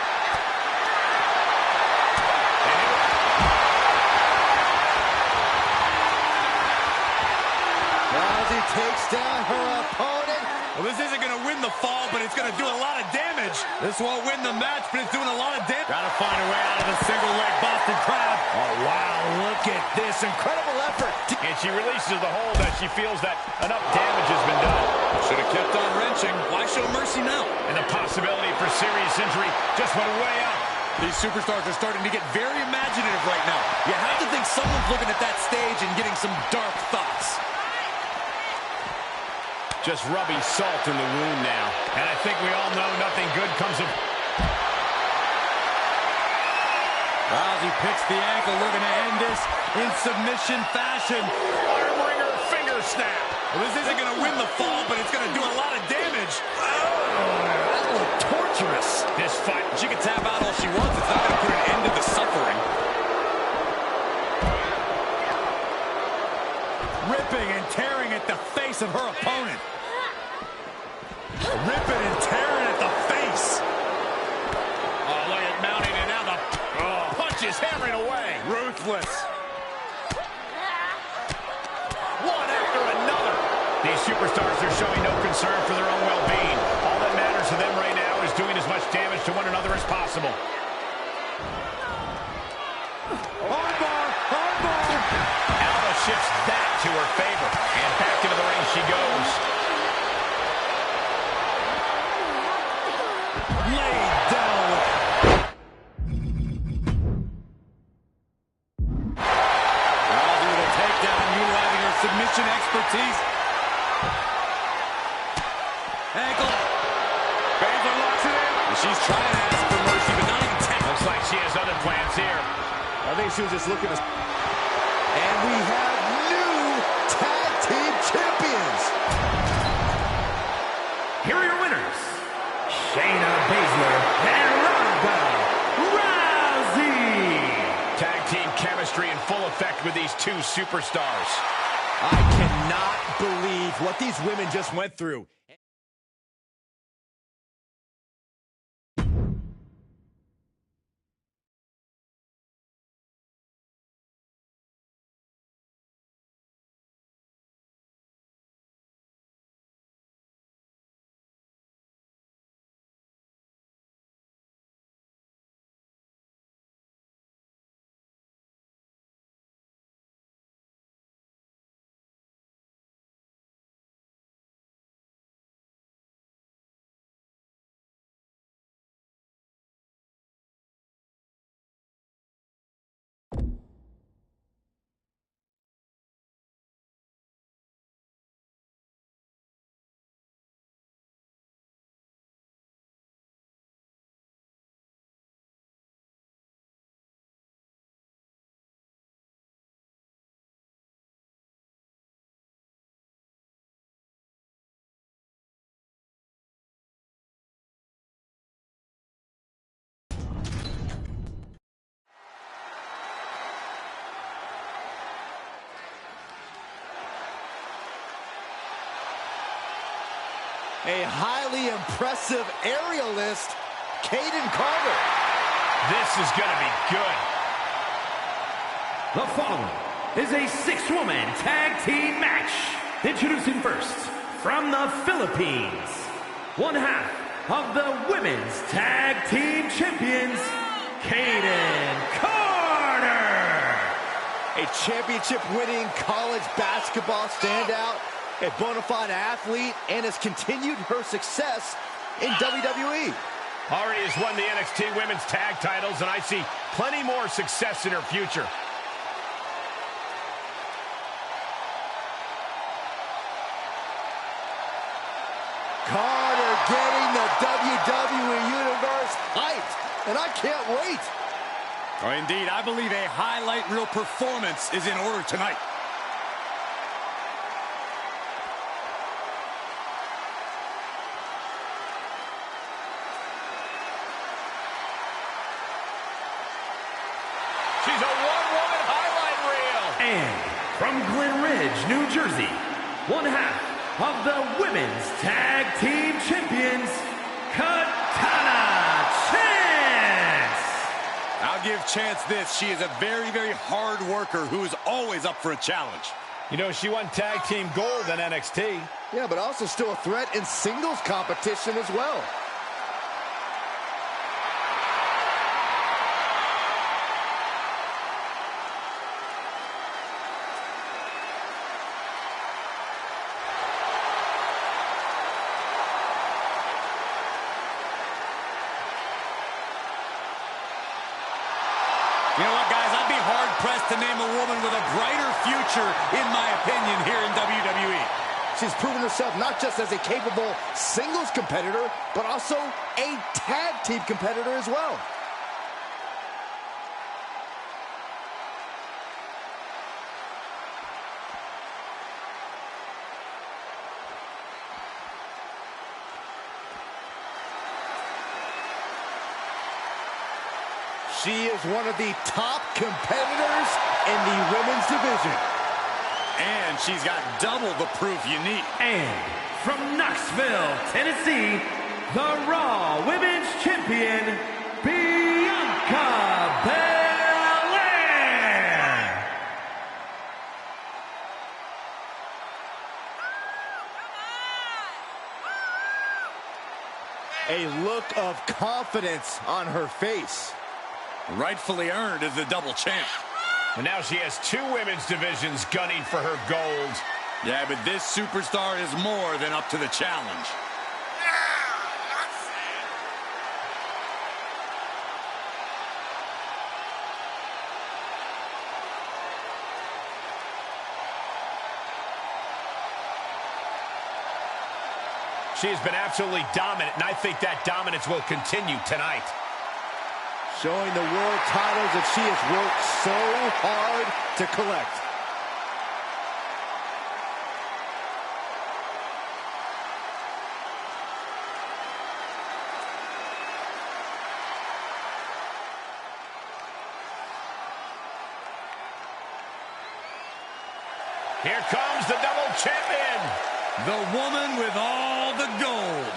Rousey takes down her opponent. Well, this isn't going to win the fall, but it's going to do a lot of damage. This won't win the match, but it's doing a lot of damage. Got to find a way out of the single leg Boston Crab. Oh, wow, look at this. Incredible effort. effort. And she releases the hold as she feels that enough damage has been done. Should have kept on wrenching. Why show mercy now? And the possibility for serious injury just went way up. These superstars are starting to get very imaginative right now. You have to think someone's looking at that stage and getting some dark thoughts. Just rubbing salt in the wound now. And I think we all know nothing good comes of... Rousey picks the ankle, looking to end this in submission fashion. Armbringer finger snap. Well, this isn't going to win the fall, but it's going to do a lot of damage. That looked torturous. This fight, She can tap out all she wants. It's not going to put an end to the suffering. Ripping and tearing at the face of her opponent. Ripping and tearing at the face. oh, look at mounting, and now the punch is hammering away. Ruthless. One after another. These superstars are showing no concern for their own well-being. All that matters to them right now is doing as much damage to one another as possible. Armbar, armbar. Alba shifts that to her favor. And back into the ring she goes. Laid down. Rousey with a takedown, utilizing her submission expertise. Ankle. Baszler locks it in. She's trying to ask for mercy, but not even tap. Looks like she has other plans here. I think she was just looking to... And we have new tag team champions. Here are your winners, Shayna Baszler and Ronda Rousey. Tag team chemistry in full effect with these two superstars. I cannot believe what these women just went through. A highly impressive aerialist, Kayden Carter. This is going to be good. The following is a six-woman tag team match. Introducing first, from the Philippines, one half of the women's tag team champions, Kayden Carter. A championship-winning college basketball standout, a bona fide athlete, and has continued her success in WWE. Already has won the NXT Women's Tag titles, and I see plenty more success in her future. Carter getting the WWE Universe hyped, and I can't wait. Oh, indeed, I believe a highlight reel performance is in order tonight. She's a one-woman highlight reel. And from Glen Ridge, New Jersey, one half of the women's tag team champions, Katana Chance. I'll give Chance this. She is a very, very hard worker who is always up for a challenge. You know, she won tag team gold in NXT. Yeah, but also still a threat in singles competition as well. hard-pressed to name a woman with a brighter future, in my opinion, here in WWE. She's proven herself not just as a capable singles competitor, but also a tag team competitor as well. She is one of the top competitors in the women's division. And she's got double the proof you need. And from Knoxville, Tennessee, the Raw Women's Champion, Bianca Belair. A look of confidence on her face. Rightfully earned as the double champ. And now she has two women's divisions gunning for her gold. Yeah, but this superstar is more than up to the challenge. She has been absolutely dominant, and I think that dominance will continue tonight. Showing the world titles that she has worked so hard to collect. Here comes the double champion. The woman with all the gold.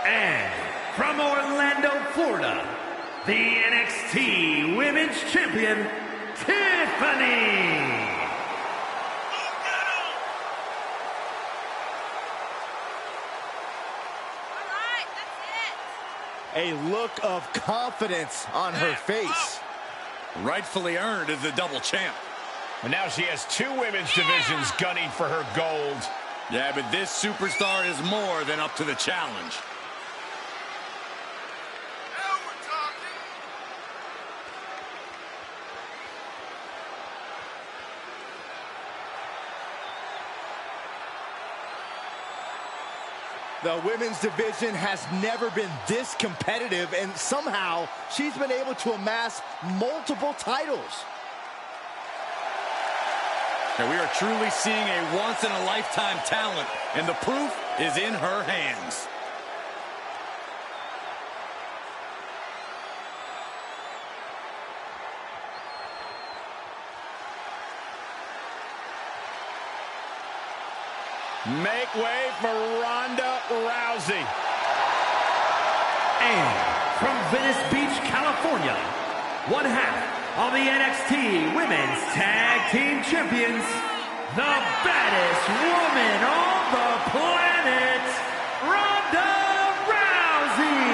And from Orlando, Florida, the NXT Women's Champion, Tiffany. A look of confidence on her face. Rightfully earned as the double champ. And now she has two women's divisions gunning for her gold. Yeah, but this superstar is more than up to the challenge. The women's division has never been this competitive, and somehow she's been able to amass multiple titles. And we are truly seeing a once-in-a-lifetime talent, and the proof is in her hands. Make way for Ronda Rousey. And from Venice Beach, California, one half of the NXT Women's Tag Team Champions, the baddest woman on the planet, Ronda Rousey.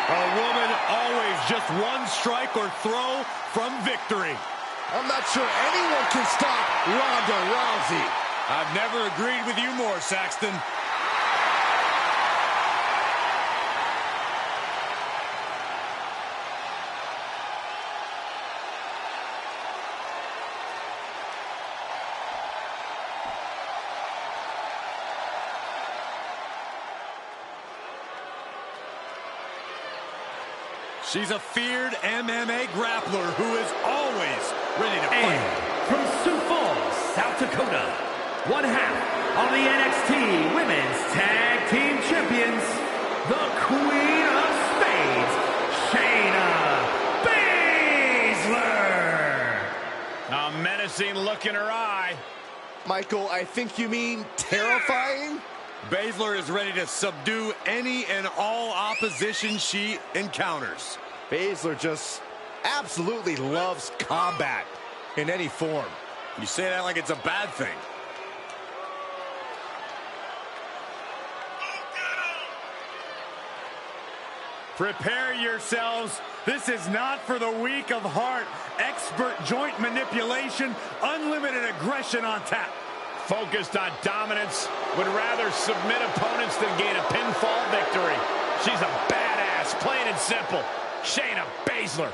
A woman always just one strike or throw from victory. I'm not sure anyone can stop Ronda Rousey. I've never agreed with you more, Saxton. She's a feared MMA grappler who is always ready to fight. And from Sioux Falls, South Dakota, one half of the NXT Women's Tag Team Champions, the Queen of Spades, Shayna Baszler. A menacing look in her eye. Michael, I think you mean terrifying? Baszler is ready to subdue any and all opposition she encounters. Baszler just absolutely loves combat in any form. You say that like it's a bad thing. Prepare yourselves. This is not for the weak of heart. Expert joint manipulation, unlimited aggression on tap. Focused on dominance, would rather submit opponents than gain a pinfall victory. She's a badass, plain and simple. Shayna Baszler.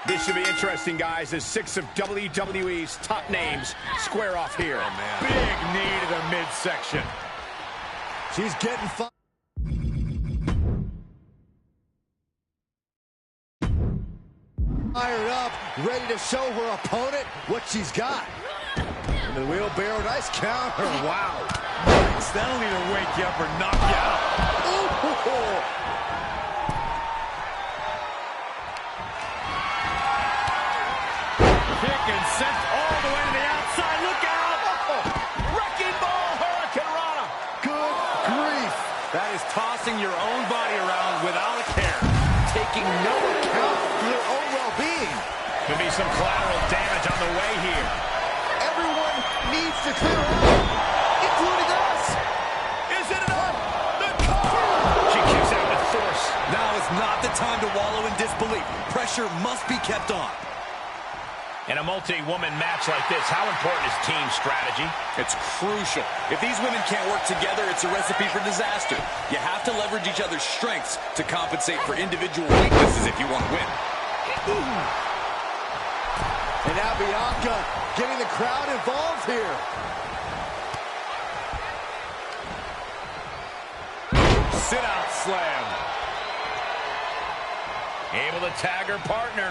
This should be interesting, guys, as 6 of WWE's top names square off here. Oh, man. Big knee to the midsection. She's getting fired up, ready to show her opponent what she's got. And the wheelbarrow, nice counter. Wow. Nice. That'll either wake you up or knock you out. Ooh. Kick and sent all the way to the outside. Look out! Wrecking ball, Hurricane Rana. Good grief. That is tossing your own body around without a care. Taking no account for their own well-being. Could be some collateral damage on the way here. Everyone needs to clear out, including us. Is it enough? The cover! She kicks out with force. Now is not the time to wallow in disbelief. Pressure must be kept on. In a multi-woman match like this, how important is team strategy? It's crucial. If these women can't work together, it's a recipe for disaster. You have to leverage each other's strengths to compensate for individual weaknesses if you want to win. And now Bianca getting the crowd involved here. Sit-out slam. Able to tag her partner.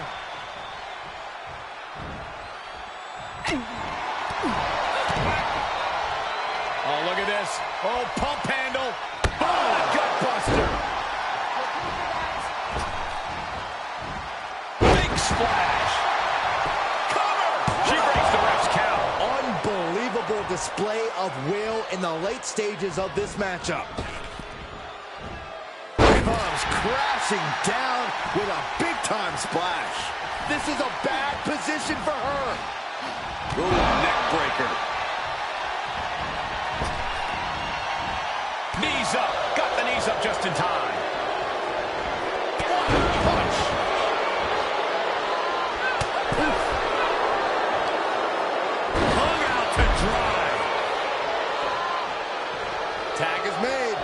Oh, look at this. Oh, pump handle. Oh, gut buster. Big splash. Cover. She breaks the ref's count. Unbelievable display of will in the late stages of this matchup. Comes crashing down with a big-time splash. This is a bad position for her. Ooh, neck breaker. Knees up. Got the knees up just in time. One punch. Hung out to dry. Tag is made.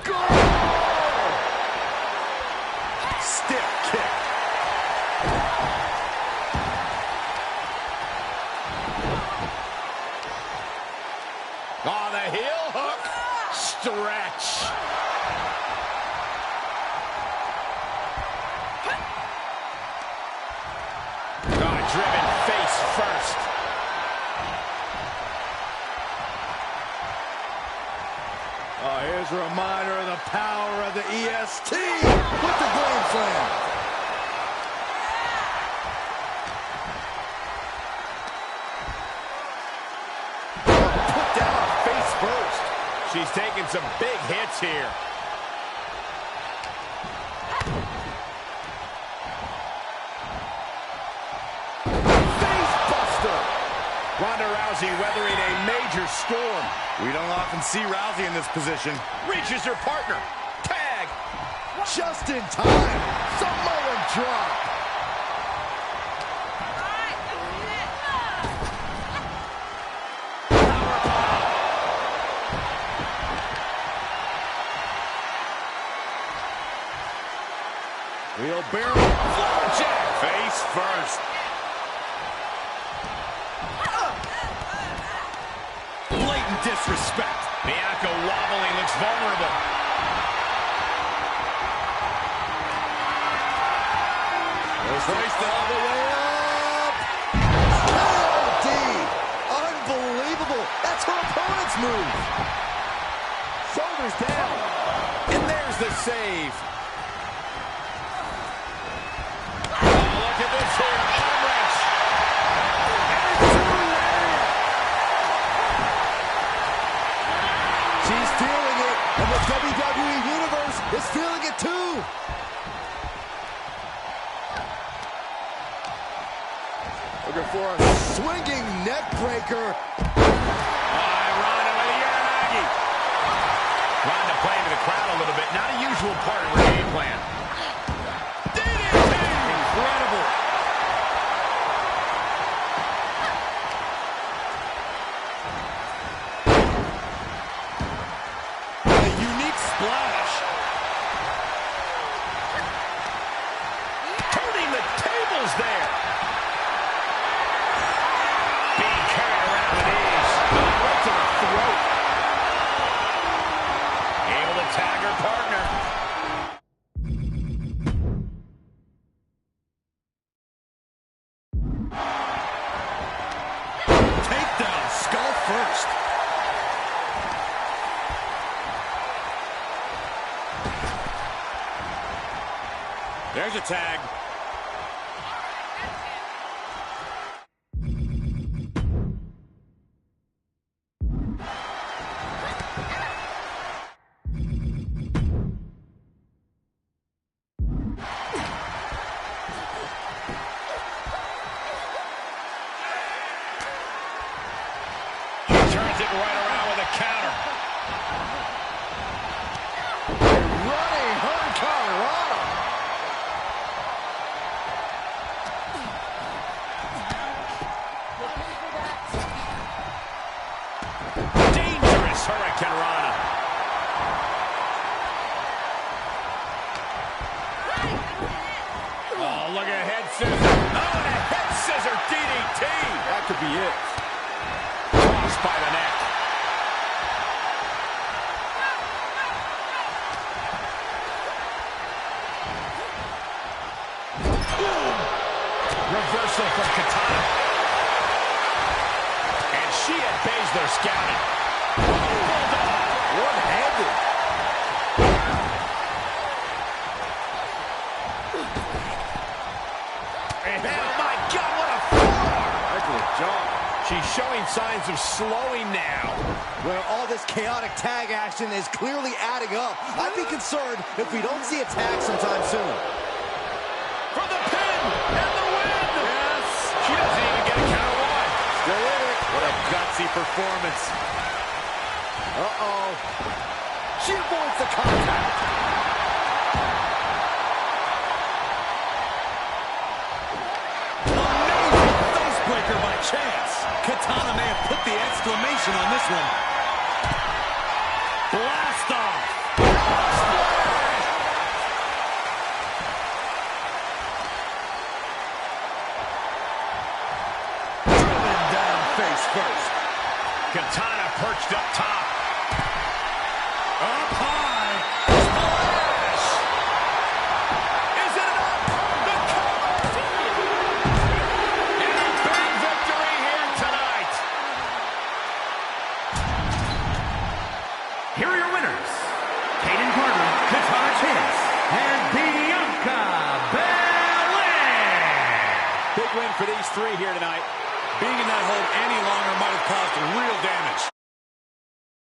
Go! Stiff kick. On the heel hook. Stretch. Driven face first. Oh, here's a reminder of the power of the EST with the Grand Slam. Put down face first. She's taking some big hits here. Ronda Rousey weathering a major storm. We don't often see Rousey in this position. Reaches her partner. Tag. Just in time. Samoan drop. Wheelbarrow. Flapjack. Face first. Blatant disrespect. Bianca wobbling, looks vulnerable. Hoist all the way up. KOD. Unbelievable. That's her opponent's move. Shoulders down. And there's the save. Oh, look at this here. Arm wrench. She's feeling it, and the WWE Universe is feeling it too. Looking for a swinging neck breaker. Ronda with a Uranagi. Ronda playing to the crowd a little bit. Not a usual part of her game plan. DDT! Incredible. A unique splash. her partner. Takedown, skull first. There's a tag. Turns it right around with a counter. Running Hurricanrana. Dangerous Hurricanrana. Oh, look at head scissor. Oh, and a head scissor DDT. That could be it. Crossed by the neck. Reversal from Katana. And she obeys their scouting. One-handed. And oh my God, what a forearm! Excellent job. She's showing signs of slowing now. Well, all this chaotic tag action is clearly adding up. I'd be concerned if we don't see a tag sometime soon. For the pin and the win! Yes! She doesn't even get a count one. Still in it. What a gutsy performance. Uh-oh. She avoids the contact. Amazing facebreaker by Chance. Katana may have put the exclamation on this one. Blast off. Driven down face first. Katana perched up top. Up high. Splash! Is it enough? The cover! And a big victory here tonight. Here are your winners, Kayden Carter, Katana Chance, and Bianca Belair. Big win for these three here tonight. Being in that hold any longer might have caused real damage.